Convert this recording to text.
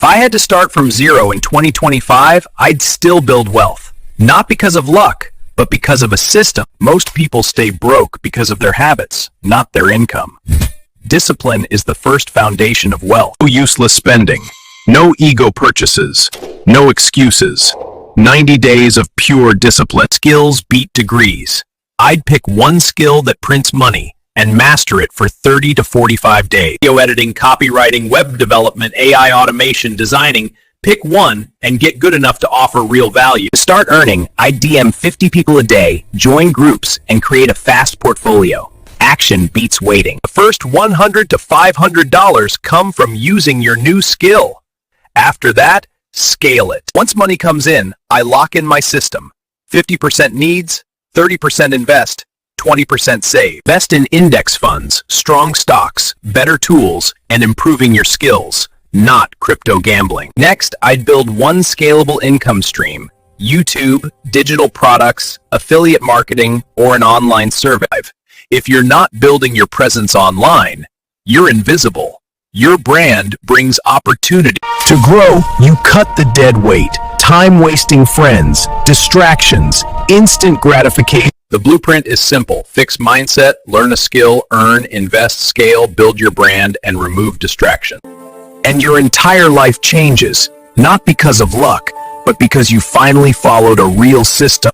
If I had to start from zero in 2025, I'd still build wealth. Not because of luck, but because of a system. Most people stay broke because of their habits, not their income. Discipline is the first foundation of wealth. No useless spending. No ego purchases. No excuses. 90 days of pure discipline. Skills beat degrees. I'd pick one skill that prints money and master it for 30 to 45 days. Video editing, copywriting, web development, AI automation, designing. Pick one and get good enough to offer real value. To start earning, I'd DM 50 people a day, join groups, and create a fast portfolio. Action beats waiting. The first $100 to $500 come from using your new skill. After that, scale it. Once money comes in, I lock in my system. 50% needs, 30% invest, 20% save. Invest in index funds, strong stocks, better tools, and improving your skills, not crypto gambling. Next, I'd build one scalable income stream: YouTube, digital products, affiliate marketing, or an online service. If you're not building your presence online, you're invisible. Your brand brings opportunity. To grow, you cut the dead weight, time-wasting friends, distractions, instant gratification. The blueprint is simple. Fix mindset, learn a skill, earn, invest, scale, build your brand, and remove distraction. And your entire life changes, not because of luck, but because you finally followed a real system.